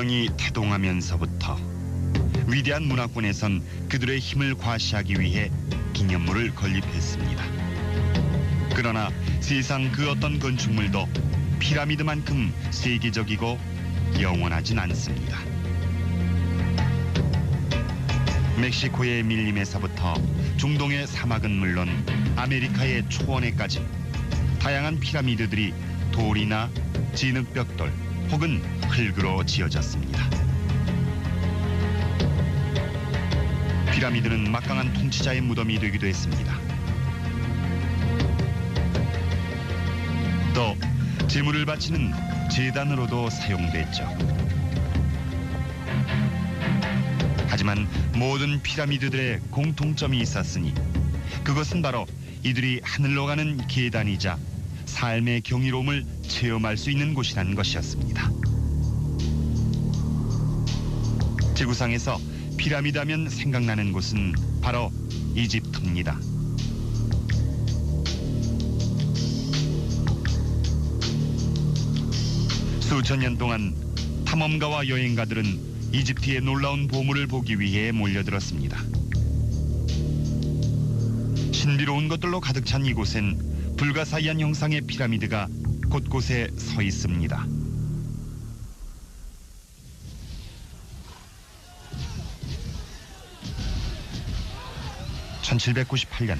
문명이 태동하면서부터 위대한 문화권에선 그들의 힘을 과시하기 위해 기념물을 건립했습니다. 그러나 세상 그 어떤 건축물도 피라미드만큼 세계적이고 영원하진 않습니다. 멕시코의 밀림에서부터 중동의 사막은 물론 아메리카의 초원에까지 다양한 피라미드들이 돌이나 진흙벽돌 혹은 흙으로 지어졌습니다. 피라미드는 막강한 통치자의 무덤이 되기도 했습니다. 또 제물을 바치는 제단으로도 사용됐죠. 하지만 모든 피라미드들의 공통점이 있었으니 그것은 바로 이들이 하늘로 가는 계단이자 삶의 경이로움을 체험할 수 있는 곳이란 것이었습니다. 지구상에서 피라미드 하면 생각나는 곳은 바로 이집트입니다. 수천 년 동안 탐험가와 여행가들은 이집트의 놀라운 보물을 보기 위해 몰려들었습니다. 신비로운 것들로 가득 찬 이곳엔 불가사의한 형상의 피라미드가 곳곳에 서 있습니다. (1798년)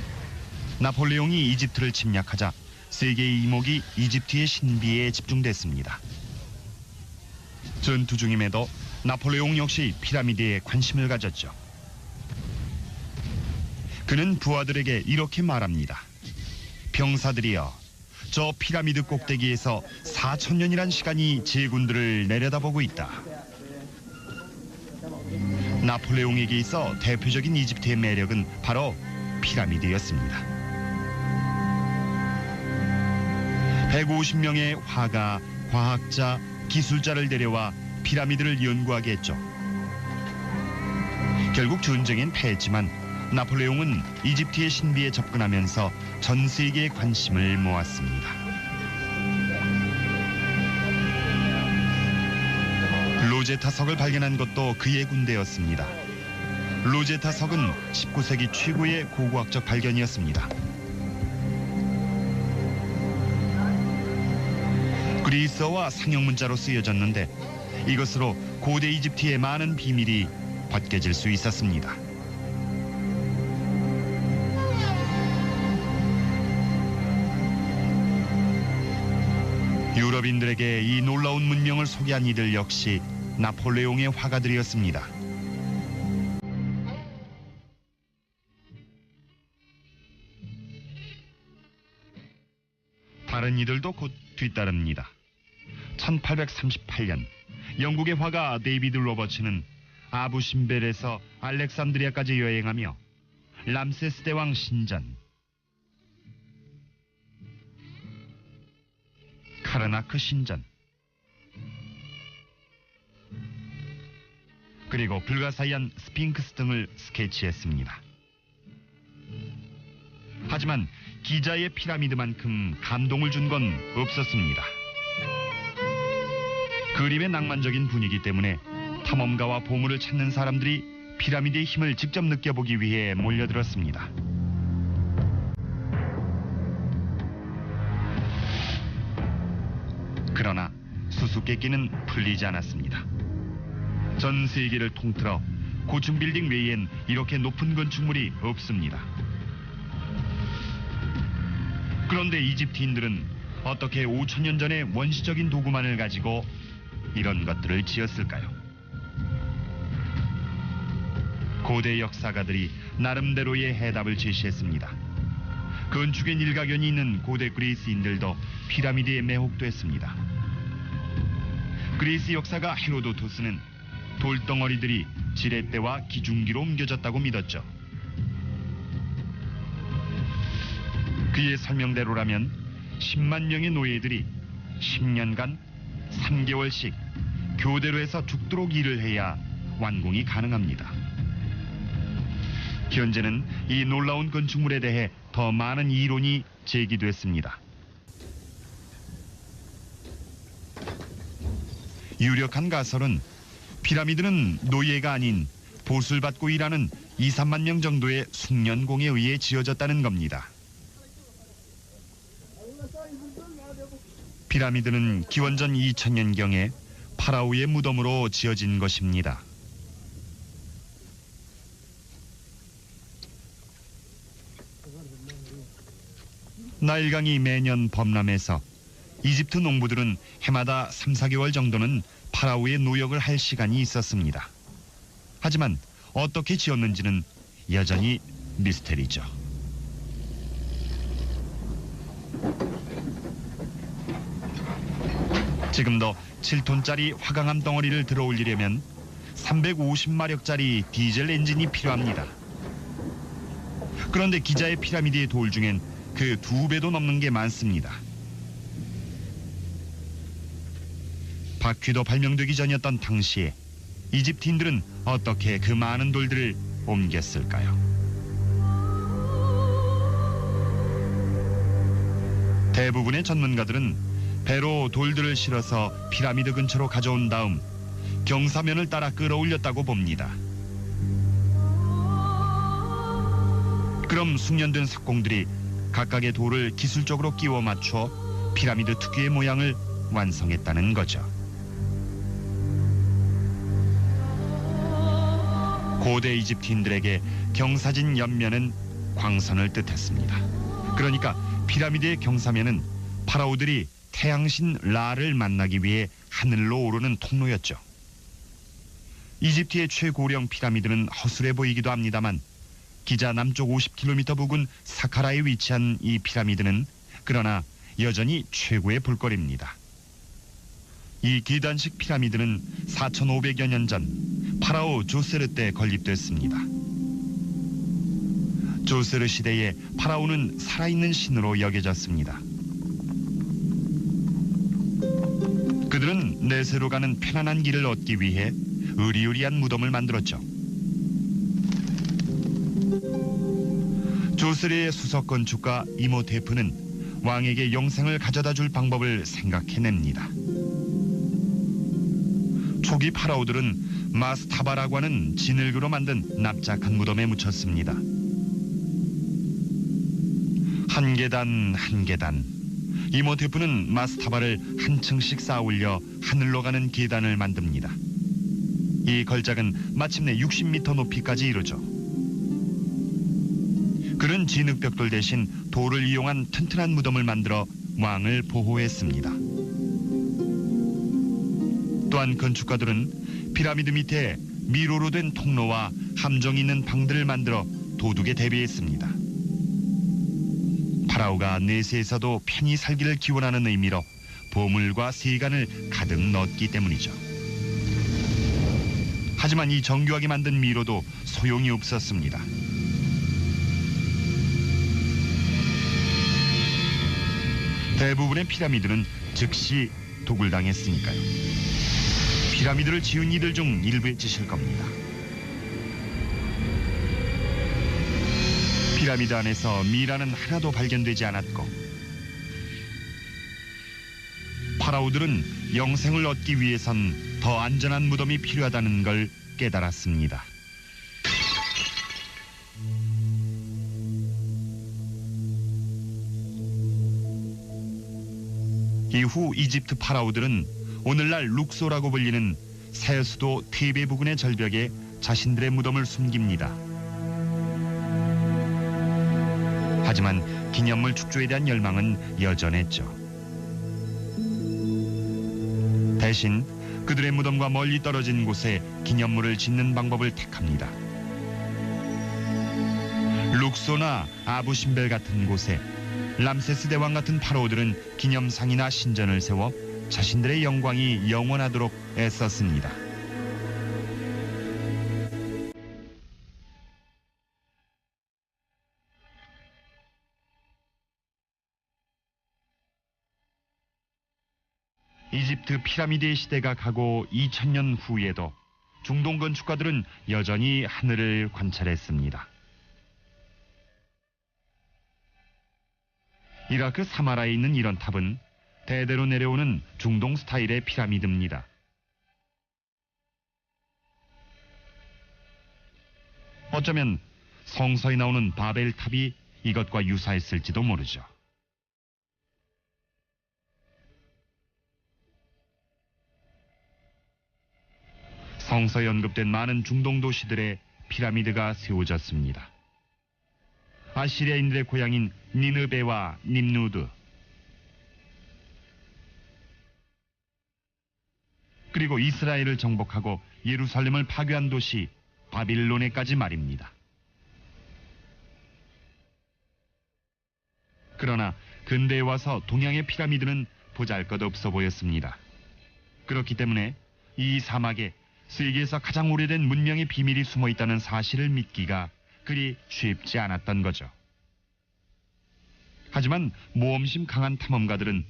나폴레옹이 이집트를 침략하자 세계의 이목이 이집트의 신비에 집중됐습니다. 전투 중임에도 나폴레옹 역시 피라미드에 관심을 가졌죠. 그는 부하들에게 이렇게 말합니다. 병사들이여, 저 피라미드 꼭대기에서 4,000년이란 시간이 제군들을 내려다보고 있다. 나폴레옹에게 있어 대표적인 이집트의 매력은 바로 피라미드였습니다. 150명의 화가, 과학자, 기술자를 데려와 피라미드를 연구하게 했죠. 결국 전쟁엔 패했지만 나폴레옹은 이집트의 신비에 접근하면서 전 세계의 관심을 모았습니다. 로제타 석을 발견한 것도 그의 군대였습니다. 로제타 석은 19세기 최고의 고고학적 발견이었습니다. 그리스어와 상형 문자로 쓰여졌는데 이것으로 고대 이집트의 많은 비밀이 벗겨질 수 있었습니다. 유럽인들에게 이 놀라운 문명을 소개한 이들 역시 나폴레옹의 화가들이었습니다. 다른 이들도 곧 뒤따릅니다. 1838년 영국의 화가 데이비드 로버츠는 아부 신벨에서 알렉산드리아까지 여행하며 람세스 대왕 신전, 카르나크 신전, 그리고 불가사의한 스핑크스 등을 스케치했습니다. 하지만 기자의 피라미드만큼 감동을 준 건 없었습니다. 그림의 낭만적인 분위기 때문에 탐험가와 보물을 찾는 사람들이 피라미드의 힘을 직접 느껴보기 위해 몰려들었습니다. 그러나 수수께끼는 풀리지 않았습니다. 전 세계를 통틀어 고층 빌딩 외엔 이렇게 높은 건축물이 없습니다. 그런데 이집트인들은 어떻게 5,000년 전의 원시적인 도구만을 가지고 이런 것들을 지었을까요? 고대 역사가들이 나름대로의 해답을 제시했습니다. 건축엔 일가견이 있는 고대 그리스인들도 피라미드에 매혹됐습니다. 그리스 역사가 헤로도토스는 돌덩어리들이 지렛대와 기중기로 옮겨졌다고 믿었죠. 그의 설명대로라면 10만 명의 노예들이 10년간 3개월씩 교대로 해서 죽도록 일을 해야 완공이 가능합니다. 현재는 이 놀라운 건축물에 대해 더 많은 이론이 제기됐습니다. 유력한 가설은 피라미드는 노예가 아닌 보수를 받고 일하는 2, 3만 명 정도의 숙련공에 의해 지어졌다는 겁니다. 피라미드는 기원전 2000년경에 파라오의 무덤으로 지어진 것입니다. 나일강이 매년 범람해서 이집트 농부들은 해마다 3, 4개월 정도는 파라오의 노역을 할 시간이 있었습니다. 하지만 어떻게 지었는지는 여전히 미스테리죠. 지금도 7톤짜리 화강암 덩어리를 들어 올리려면 350마력짜리 디젤 엔진이 필요합니다. 그런데 기자의 피라미드의 돌 중엔 그 2배도 넘는 게 많습니다. 바퀴도 발명되기 전이었던 당시에 이집트인들은 어떻게 그 많은 돌들을 옮겼을까요? 대부분의 전문가들은 배로 돌들을 실어서 피라미드 근처로 가져온 다음 경사면을 따라 끌어올렸다고 봅니다. 그럼 숙련된 석공들이 각각의 돌을 기술적으로 끼워 맞춰 피라미드 특유의 모양을 완성했다는 거죠. 고대 이집트인들에게 경사진 옆면은 광선을 뜻했습니다. 그러니까 피라미드의 경사면은 파라오들이 태양신 라를 만나기 위해 하늘로 오르는 통로였죠. 이집트의 최고령 피라미드는 허술해 보이기도 합니다만 기자 남쪽 50km 부근 사카라에 위치한 이 피라미드는 그러나 여전히 최고의 볼거리입니다. 이 계단식 피라미드는 4,500여 년 전 파라오 조세르 때 건립됐습니다. 조세르 시대에 파라오는 살아있는 신으로 여겨졌습니다. 그들은 내세로 가는 편안한 길을 얻기 위해 으리으리한 무덤을 만들었죠. 조세르의 수석 건축가 이모테프는 왕에게 영생을 가져다 줄 방법을 생각해냅니다. 초기 파라오들은 마스타바라고 하는 진흙으로 만든 납작한 무덤에 묻혔습니다. 한 계단 한 계단, 이모테프는 마스타바를 한 층씩 쌓아 올려 하늘로 가는 계단을 만듭니다. 이 걸작은 마침내 60m 높이까지 이르죠. 그는 진흙벽돌 대신 돌을 이용한 튼튼한 무덤을 만들어 왕을 보호했습니다. 또한 건축가들은 피라미드 밑에 미로로 된 통로와 함정이 있는 방들을 만들어 도둑에 대비했습니다. 파라오가 내세에서도 편히 살기를 기원하는 의미로 보물과 세간을 가득 넣었기 때문이죠. 하지만 이 정교하게 만든 미로도 소용이 없었습니다. 대부분의 피라미드는 즉시 도굴당했으니까요. 피라미드를 지은 이들 중 일부의 짓일 겁니다. 피라미드 안에서 미라는 하나도 발견되지 않았고 파라오들은 영생을 얻기 위해선 더 안전한 무덤이 필요하다는 걸 깨달았습니다. 이후 이집트 파라오들은 오늘날 룩소라고 불리는 세수도 테베 부근의 절벽에 자신들의 무덤을 숨깁니다. 하지만 기념물 축조에 대한 열망은 여전했죠. 대신 그들의 무덤과 멀리 떨어진 곳에 기념물을 짓는 방법을 택합니다. 룩소나 아부신벨 같은 곳에 람세스 대왕 같은 파라오들은 기념상이나 신전을 세워 자신들의 영광이 영원하도록 애썼습니다. 이집트 피라미드의 시대가 가고 2000년 후에도 중동 건축가들은 여전히 하늘을 관찰했습니다. 이라크 사마라에 있는 이런 탑은 대대로 내려오는 중동 스타일의 피라미드입니다. 어쩌면 성서에 나오는 바벨탑이 이것과 유사했을지도 모르죠. 성서에 언급된 많은 중동 도시들의 피라미드가 세워졌습니다. 아시리아인들의 고향인 니느베와 님누드, 그리고 이스라엘을 정복하고 예루살렘을 파괴한 도시 바빌론에까지 말입니다. 그러나 근대에 와서 동양의 피라미드는 보잘것없어 보였습니다. 그렇기 때문에 이 사막에 세계에서 가장 오래된 문명의 비밀이 숨어 있다는 사실을 믿기가 그리 쉽지 않았던 거죠. 하지만 모험심 강한 탐험가들은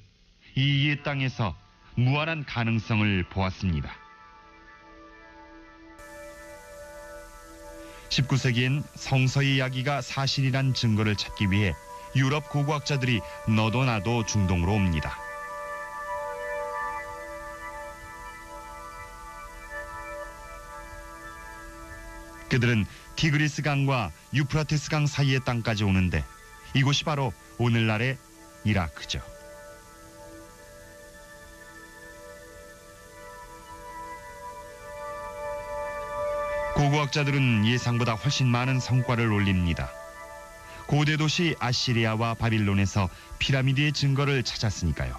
이 옛 땅에서 무한한 가능성을 보았습니다. 19세기엔 성서의 이야기가 사실이란 증거를 찾기 위해 유럽 고고학자들이 너도 나도 중동으로 옵니다. 그들은 티그리스 강과 유프라테스 강 사이의 땅까지 오는데 이곳이 바로 오늘날의 이라크죠. 고고학자들은 예상보다 훨씬 많은 성과를 올립니다. 고대 도시 아시리아와 바빌론에서 피라미드의 증거를 찾았으니까요.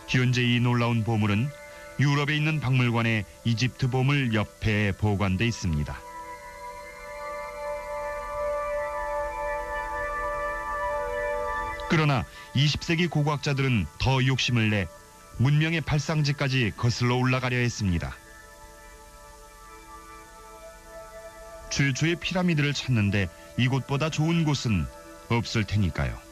현재 이 놀라운 보물은 유럽에 있는 박물관에 이집트 보물 옆에 보관돼 있습니다. 그러나 20세기 고고학자들은 더 욕심을 내 문명의 발상지까지 거슬러 올라가려 했습니다. 최초의 피라미드를 찾는데 이곳보다 좋은 곳은 없을 테니까요.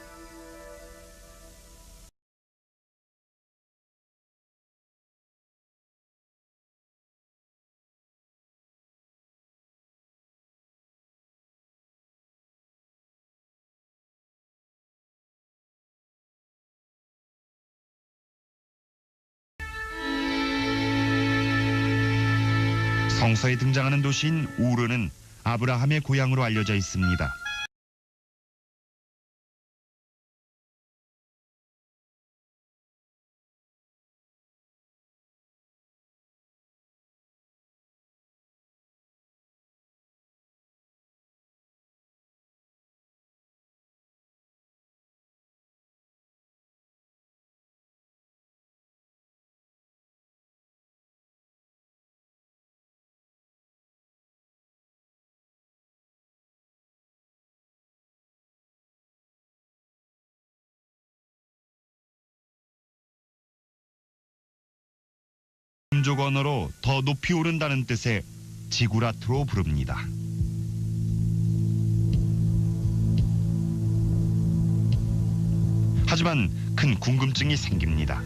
성서에 등장하는 도시인 우르는 아브라함의 고향으로 알려져 있습니다. 민족 언어로 더 높이 오른다는 뜻의 지구라트로 부릅니다. 하지만 큰 궁금증이 생깁니다.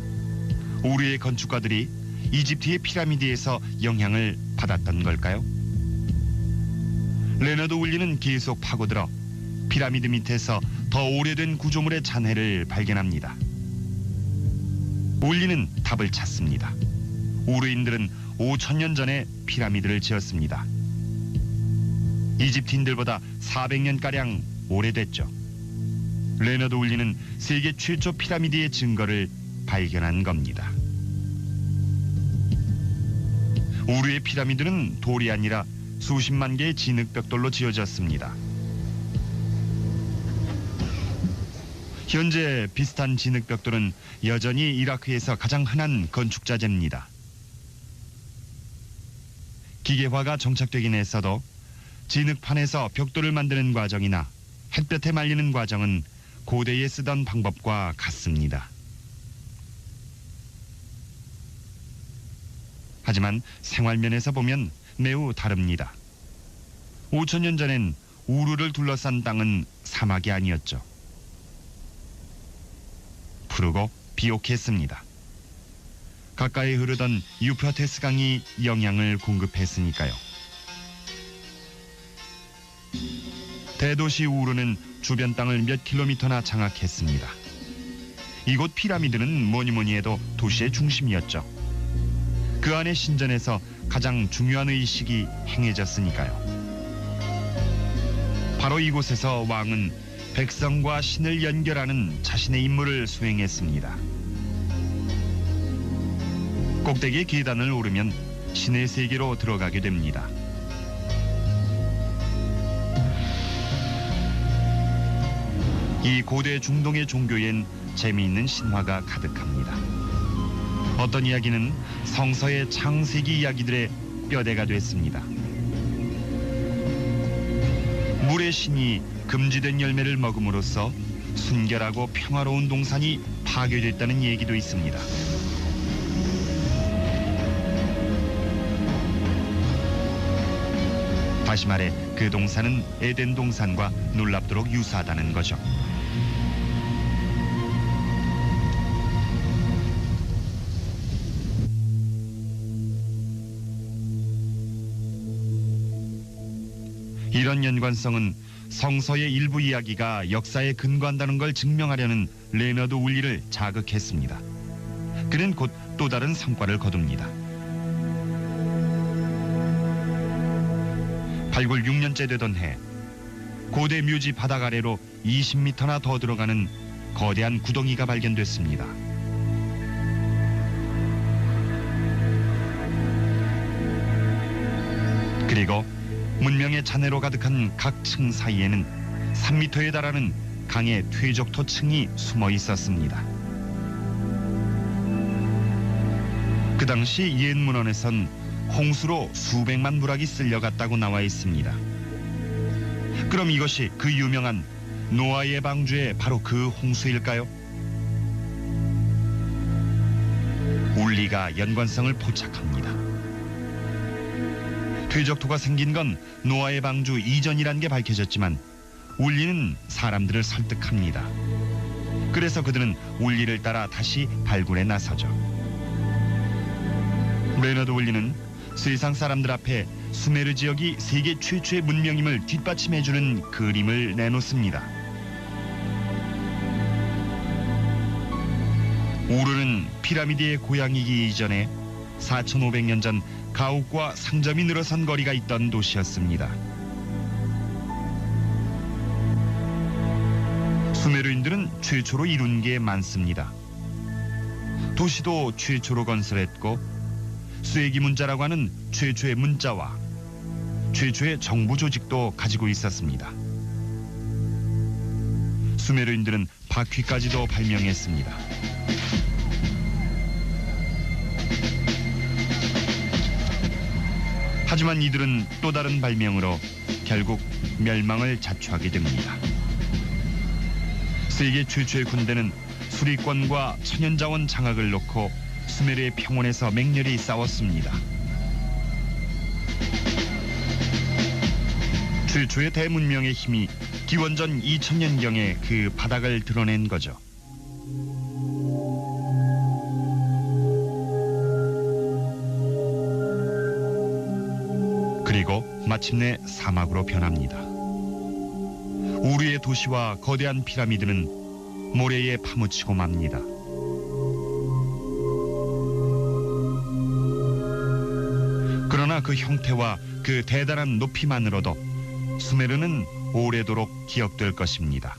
우리의 건축가들이 이집트의 피라미드에서 영향을 받았던 걸까요? 레너드 울리는 계속 파고들어 피라미드 밑에서 더 오래된 구조물의 잔해를 발견합니다. 울리는 답을 찾습니다. 우르인들은 5,000년 전에 피라미드를 지었습니다. 이집트인들보다 400년가량 오래됐죠. 레너드 울리는 세계 최초 피라미드의 증거를 발견한 겁니다. 우르의 피라미드는 돌이 아니라 수십만 개의 진흙벽돌로 지어졌습니다. 현재 비슷한 진흙벽돌은 여전히 이라크에서 가장 흔한 건축자재입니다. 기계화가 정착되긴 했어도 진흙판에서 벽돌을 만드는 과정이나 햇볕에 말리는 과정은 고대에 쓰던 방법과 같습니다. 하지만 생활면에서 보면 매우 다릅니다. 5,000년 전엔 우르를 둘러싼 땅은 사막이 아니었죠. 푸르고 비옥했습니다. 가까이 흐르던 유프라테스 강이 영향을 공급했으니까요. 대도시 우르는 주변 땅을 몇 킬로미터나 장악했습니다. 이곳 피라미드는 뭐니뭐니 해도 도시의 중심이었죠. 그 안의 신전에서 가장 중요한 의식이 행해졌으니까요. 바로 이곳에서 왕은 백성과 신을 연결하는 자신의 임무를 수행했습니다. 꼭대기의 계단을 오르면 신의 세계로 들어가게 됩니다. 이 고대 중동의 종교엔 재미있는 신화가 가득합니다. 어떤 이야기는 성서의 창세기 이야기들의 뼈대가 됐습니다. 물의 신이 금지된 열매를 먹음으로써 순결하고 평화로운 동산이 파괴됐다는 얘기도 있습니다. 다시 말해 그 동산은 에덴 동산과 놀랍도록 유사하다는 거죠. 이런 연관성은 성서의 일부 이야기가 역사에 근거한다는 걸 증명하려는 레너드 울리를 자극했습니다. 그는 곧 또 다른 성과를 거둡니다. 발굴 6년째 되던 해, 고대 묘지 바닥 아래로 20m나 더 들어가는 거대한 구덩이가 발견됐습니다. 그리고 문명의 잔해로 가득한 각 층 사이에는 3m에 달하는 강의 퇴적토층이 숨어 있었습니다. 그 당시 옛 문헌에선 홍수로 수백만 부락이 쓸려갔다고 나와 있습니다. 그럼 이것이 그 유명한 노아의 방주의 바로 그 홍수일까요? 울리가 연관성을 포착합니다. 퇴적토가 생긴 건 노아의 방주 이전이란 게 밝혀졌지만 울리는 사람들을 설득합니다. 그래서 그들은 울리를 따라 다시 발굴에 나서죠. 레너드 울리는 세상 사람들 앞에 수메르 지역이 세계 최초의 문명임을 뒷받침해주는 그림을 내놓습니다. 우르는 피라미드의 고향이기 이전에 4,500년 전 가옥과 상점이 늘어선 거리가 있던 도시였습니다. 수메르인들은 최초로 이룬 게 많습니다. 도시도 최초로 건설했고 쇠기 문자라고 하는 최초의 문자와 최초의 정부 조직도 가지고 있었습니다. 수메르인들은 바퀴까지도 발명했습니다. 하지만 이들은 또 다른 발명으로 결국 멸망을 자초하게 됩니다. 세계 최초의 군대는 수리권과 천연자원 장악을 놓고 수메르의 평원에서 맹렬히 싸웠습니다. 최초의 대문명의 힘이 기원전 2000년경에 그 바닥을 드러낸 거죠. 그리고 마침내 사막으로 변합니다. 우르의 도시와 거대한 피라미드는 모래에 파묻히고 맙니다. 그러나 그 형태와 그 대단한 높이만으로도 수메르는 오래도록 기억될 것입니다.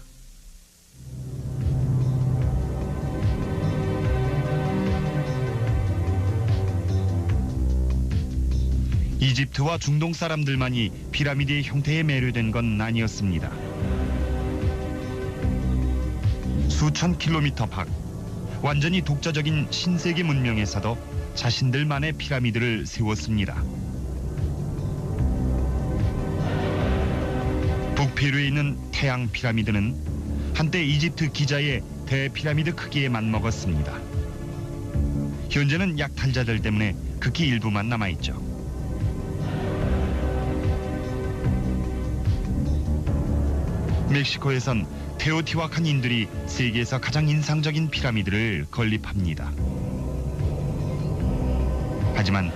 이집트와 중동 사람들만이 피라미드의 형태에 매료된 건 아니었습니다. 수천 킬로미터 밖, 완전히 독자적인 신세계 문명에서도 자신들만의 피라미드를 세웠습니다. 북페루에 있는 태양 피라미드는 한때 이집트 기자의 대피라미드 크기에 맞먹었습니다. 현재는 약탈자들 때문에 극히 일부만 남아있죠. 멕시코에선 테오티와칸인들이 세계에서 가장 인상적인 피라미드를 건립합니다. 하지만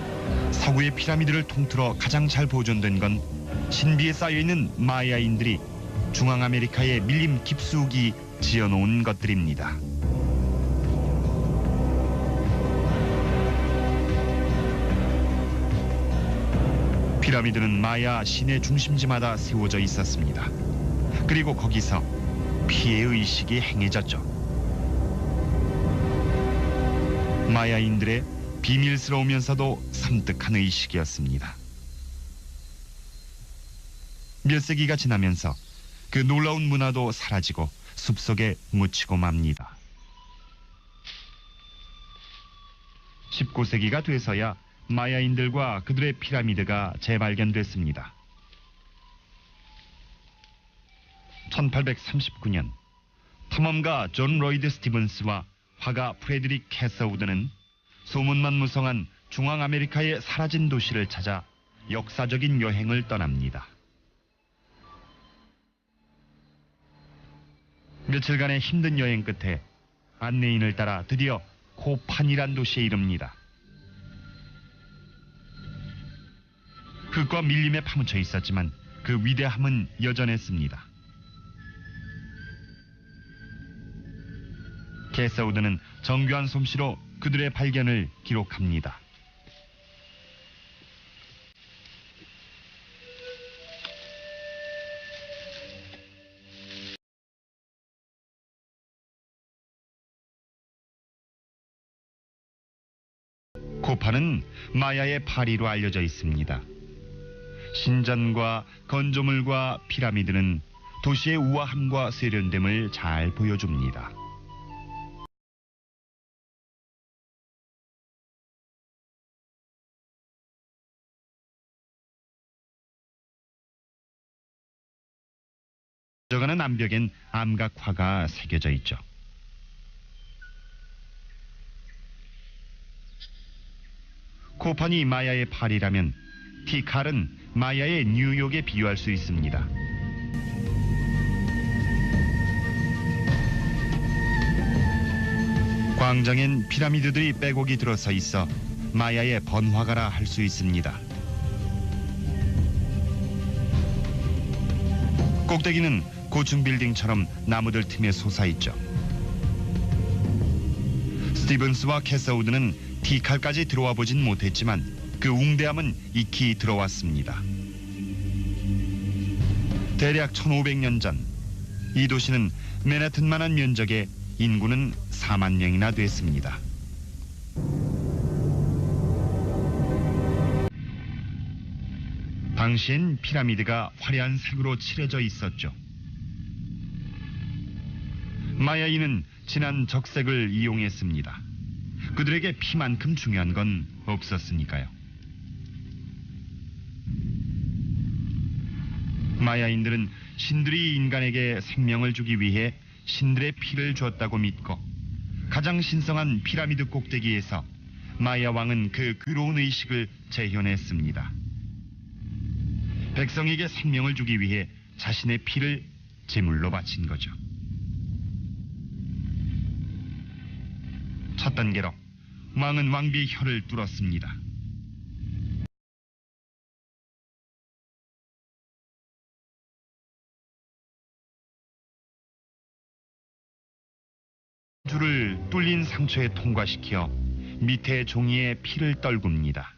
서구의 피라미드를 통틀어 가장 잘 보존된 건 신비에 쌓여있는 마야인들이 중앙아메리카의 밀림 깊숙이 지어놓은 것들입니다. 피라미드는 마야 시내 중심지마다 세워져 있었습니다. 그리고 거기서 피해의식이 행해졌죠. 마야인들의 비밀스러우면서도 섬뜩한 의식이었습니다. 몇 세기가 지나면서 그 놀라운 문화도 사라지고 숲속에 묻히고 맙니다. 19세기가 돼서야 마야인들과 그들의 피라미드가 재발견됐습니다. 1839년 탐험가 존 로이드 스티븐스와 화가 프레드릭 캐서우드는 소문만 무성한 중앙아메리카의 사라진 도시를 찾아 역사적인 여행을 떠납니다. 며칠간의 힘든 여행 끝에 안내인을 따라 드디어 코판이란 도시에 이릅니다. 흙과 밀림에 파묻혀 있었지만 그 위대함은 여전했습니다. 캐서우드는 정교한 솜씨로 그들의 발견을 기록합니다. 코판은 마야의 파리로 알려져 있습니다. 신전과 건조물과 피라미드는 도시의 우아함과 세련됨을 잘 보여줍니다. 저가는 암벽엔 암각화가 새겨져 있죠. 코판이 마야의 파리라면 티칼은 마야의 뉴욕에 비유할 수 있습니다. 광장엔 피라미드들이 빼곡이 들어서 있어 마야의 번화가라 할 수 있습니다. 꼭대기는 고층 빌딩처럼 나무들 틈에 솟아있죠. 스티븐스와 캐서우드는 티칼까지 들어와 보진 못했지만 그 웅대함은 익히 들어왔습니다. 대략 1500년 전 이 도시는 맨해튼만한 면적에 인구는 4만 명이나 됐습니다. 당시엔 피라미드가 화려한 색으로 칠해져 있었죠. 마야인은 진한 적색을 이용했습니다. 그들에게 피만큼 중요한 건 없었으니까요. 마야인들은 신들이 인간에게 생명을 주기 위해 신들의 피를 줬다고 믿고 가장 신성한 피라미드 꼭대기에서 마야 왕은 그 괴로운 의식을 재현했습니다. 백성에게 생명을 주기 위해 자신의 피를 제물로 바친 거죠. 첫 단계로 왕은 왕비의 혀를 뚫었습니다. 줄을 뚫린 상처에 통과시켜 밑에 종이에 피를 떨굽니다.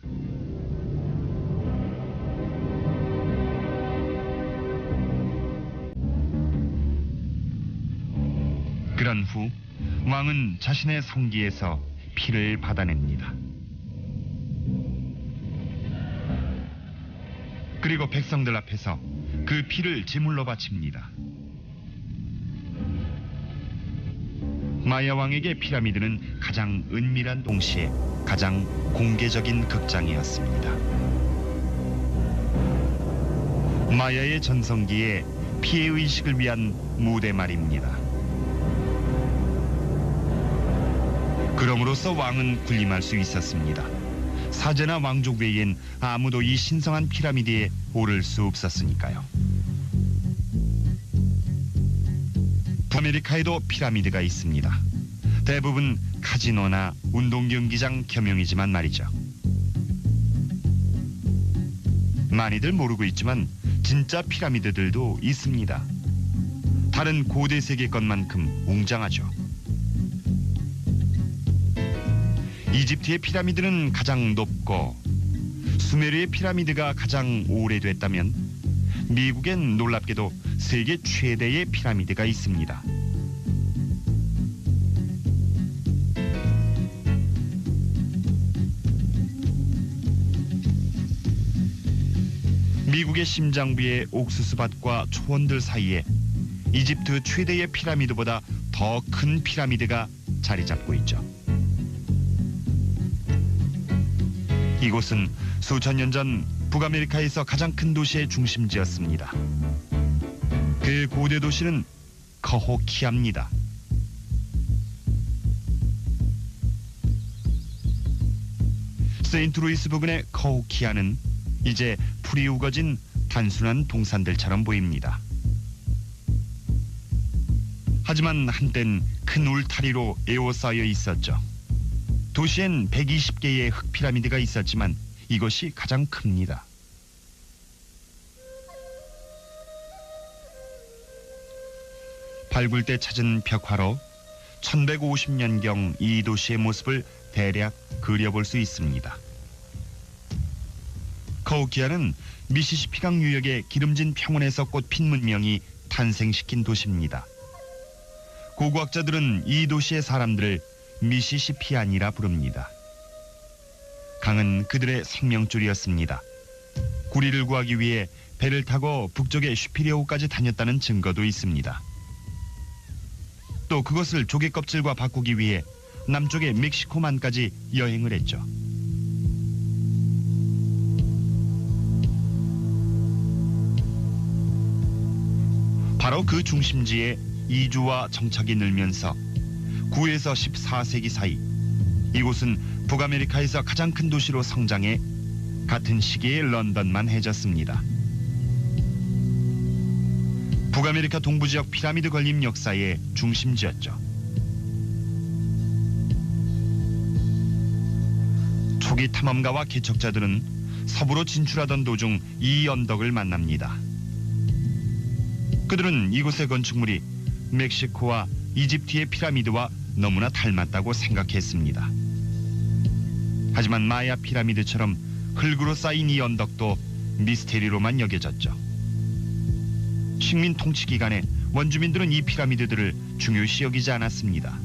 그런 후 왕은 자신의 성기에서 피를 받아냅니다. 그리고 백성들 앞에서 그 피를 제물로 바칩니다. 마야 왕에게 피라미드는 가장 은밀한 동시에 가장 공개적인 극장이었습니다. 마야의 전성기에 피해의식을 위한 무대 말입니다. 그럼으로써 왕은 군림할 수 있었습니다. 사제나 왕족 외엔 아무도 이 신성한 피라미드에 오를 수 없었으니까요. 북아메리카에도 피라미드가 있습니다. 대부분 카지노나 운동경기장 겸용이지만 말이죠. 많이들 모르고 있지만 진짜 피라미드들도 있습니다. 다른 고대 세계 것만큼 웅장하죠. 이집트의 피라미드는 가장 높고 수메르의 피라미드가 가장 오래됐다면 미국엔 놀랍게도 세계 최대의 피라미드가 있습니다. 미국의 심장부의 옥수수밭과 초원들 사이에 이집트 최대의 피라미드보다 더 큰 피라미드가 자리 잡고 있죠. 이곳은 수천 년 전 북아메리카에서 가장 큰 도시의 중심지였습니다. 그 고대 도시는 커호키아입니다. 세인트루이스 부근의 커호키아는 이제 풀이 우거진 단순한 동산들처럼 보입니다. 하지만 한땐 큰 울타리로 에워싸여 있었죠. 도시엔 120개의 흙 피라미드가 있었지만 이것이 가장 큽니다. 발굴 때 찾은 벽화로 1150년경 이 도시의 모습을 대략 그려볼 수 있습니다. 커호키아는 미시시피강 유역의 기름진 평원에서 꽃핀 문명이 탄생시킨 도시입니다. 고고학자들은 이 도시의 사람들을 미시시피안이라 부릅니다. 강은 그들의 생명줄이었습니다. 구리를 구하기 위해 배를 타고 북쪽의 슈피리오까지 다녔다는 증거도 있습니다. 또 그것을 조개 껍질과 바꾸기 위해 남쪽의 멕시코만까지 여행을 했죠. 바로 그 중심지에 이주와 정착이 늘면서 9에서 14세기 사이 이곳은 북아메리카에서 가장 큰 도시로 성장해 같은 시기에 런던만 해졌습니다. 북아메리카 동부 지역 피라미드 건립 역사의 중심지였죠. 초기 탐험가와 개척자들은 서부로 진출하던 도중 이 언덕을 만납니다. 그들은 이곳의 건축물이 멕시코와 이집트의 피라미드와 너무나 닮았다고 생각했습니다. 하지만 마야 피라미드처럼 흙으로 쌓인 이 언덕도 미스테리로만 여겨졌죠. 식민 통치 기간에 원주민들은 이 피라미드들을 중요시 여기지 않았습니다.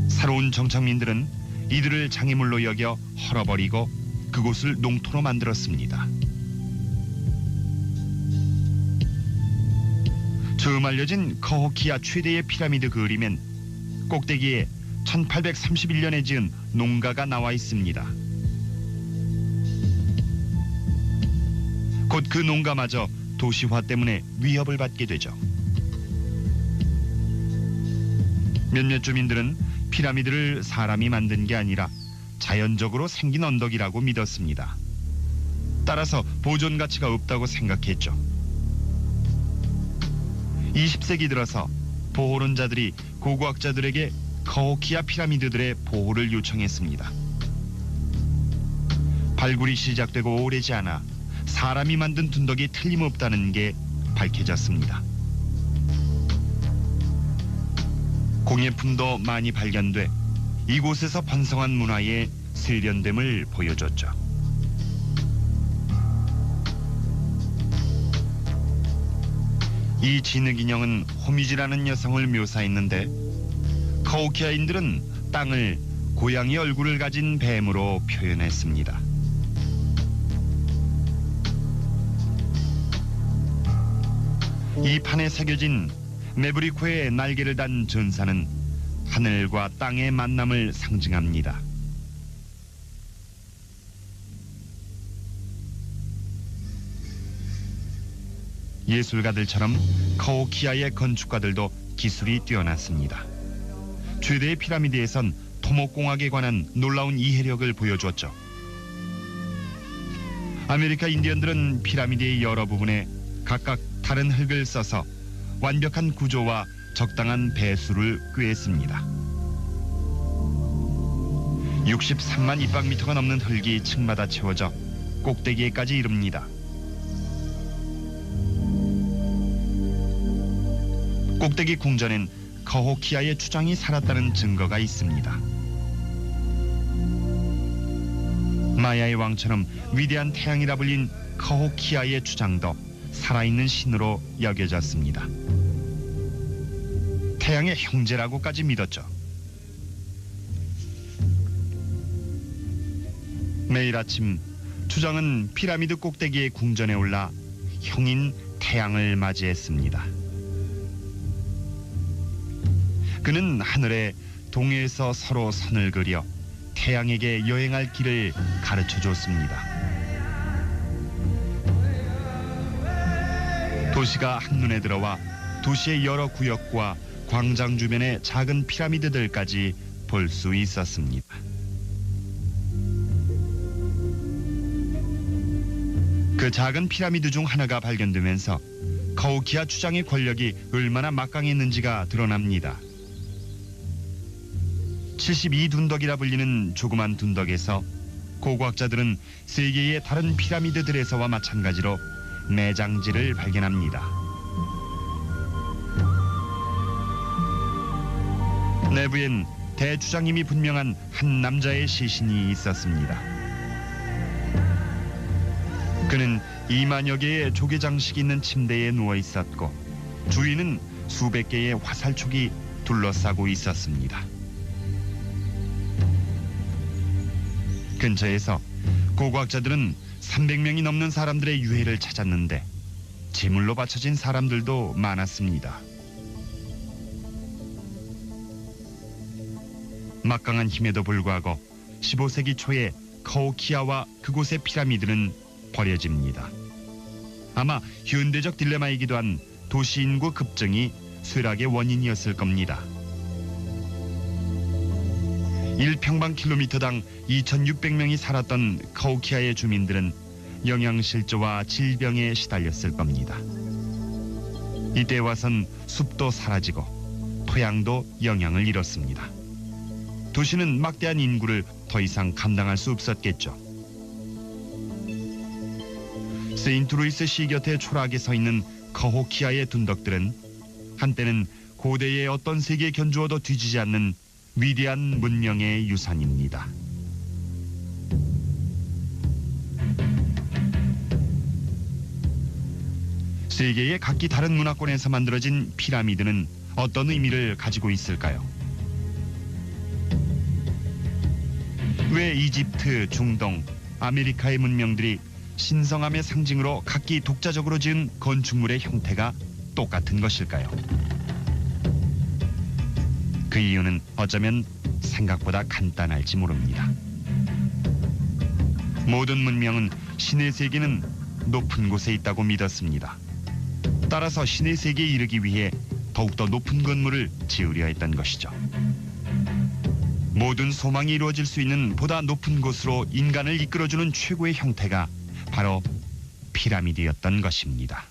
새로운 정착민들은 이들을 장애물로 여겨 헐어버리고 그곳을 농토로 만들었습니다. 처음 알려진 커호키아 최대의 피라미드 그림엔 꼭대기에 1831년에 지은 농가가 나와 있습니다. 곧 그 농가마저 도시화 때문에 위협을 받게 되죠. 몇몇 주민들은 피라미드를 사람이 만든 게 아니라 자연적으로 생긴 언덕이라고 믿었습니다. 따라서 보존 가치가 없다고 생각했죠. 20세기 들어서 보호론자들이 고고학자들에게 커호키아 피라미드들의 보호를 요청했습니다. 발굴이 시작되고 오래지 않아 사람이 만든 둔덕이 틀림없다는 게 밝혀졌습니다. 공예품도 많이 발견돼 이곳에서 번성한 문화의 세련됨을 보여줬죠. 이 진흙인형은 호미지라는 여성을 묘사했는데 커호키아인들은 땅을 고양이 얼굴을 가진 뱀으로 표현했습니다. 이 판에 새겨진 메브리코의 날개를 단 전사는 하늘과 땅의 만남을 상징합니다. 예술가들처럼 커호키아의 건축가들도 기술이 뛰어났습니다. 최대의 피라미드에선 토목공학에 관한 놀라운 이해력을 보여주었죠. 아메리카 인디언들은 피라미드의 여러 부분에 각각 다른 흙을 써서 완벽한 구조와 적당한 배수를 꾀했습니다. 63만 입방미터가 넘는 흙이 층마다 채워져 꼭대기에까지 이릅니다. 꼭대기 궁전엔 커호키아의 주장이 살았다는 증거가 있습니다. 마야의 왕처럼 위대한 태양이라 불린 카호키아의 주장도 살아있는 신으로 여겨졌습니다. 태양의 형제라고까지 믿었죠. 매일 아침 주장은 피라미드 꼭대기의 궁전에 올라 형인 태양을 맞이했습니다. 그는 하늘에 동해에서 서로 선을 그려 태양에게 여행할 길을 가르쳐 줬습니다. 도시가 한눈에 들어와 도시의 여러 구역과 광장 주변의 작은 피라미드들까지 볼 수 있었습니다. 그 작은 피라미드 중 하나가 발견되면서 카호키아 추장의 권력이 얼마나 막강했는지가 드러납니다. 72둔덕이라 불리는 조그만 둔덕에서 고고학자들은 세계의 다른 피라미드들에서와 마찬가지로 매장지를 발견합니다. 내부엔 대주장임이 분명한 한 남자의 시신이 있었습니다. 그는 2만여 개의 조개 장식이 있는 침대에 누워 있었고 주위는 수백 개의 화살촉이 둘러싸고 있었습니다. 근처에서 고고학자들은 300명이 넘는 사람들의 유해를 찾았는데 제물로 바쳐진 사람들도 많았습니다. 막강한 힘에도 불구하고 15세기 초에 카호키아와 그곳의 피라미드는 버려집니다. 아마 현대적 딜레마이기도 한 도시 인구 급증이 쇠락의 원인이었을 겁니다. 1평방킬로미터당 2,600명이 살았던 카호키아의 주민들은 영양실조와 질병에 시달렸을 겁니다. 이때 와선 숲도 사라지고 토양도 영향을 잃었습니다. 도시는 막대한 인구를 더 이상 감당할 수 없었겠죠. 세인트루이스 시 곁에 초라하게 서 있는 카호키아의 둔덕들은 한때는 고대의 어떤 세계에 견주어도 뒤지지 않는 위대한 문명의 유산입니다. 세계의 각기 다른 문화권에서 만들어진 피라미드는 어떤 의미를 가지고 있을까요? 왜 이집트, 중동, 아메리카의 문명들이 신성함의 상징으로 각기 독자적으로 지은 건축물의 형태가 똑같은 것일까요? 그 이유는 어쩌면 생각보다 간단할지 모릅니다. 모든 문명은 신의 세계는 높은 곳에 있다고 믿었습니다. 따라서 신의 세계에 이르기 위해 더욱더 높은 건물을 지으려 했던 것이죠. 모든 소망이 이루어질 수 있는 보다 높은 곳으로 인간을 이끌어주는 최고의 형태가 바로 피라미드였던 것입니다.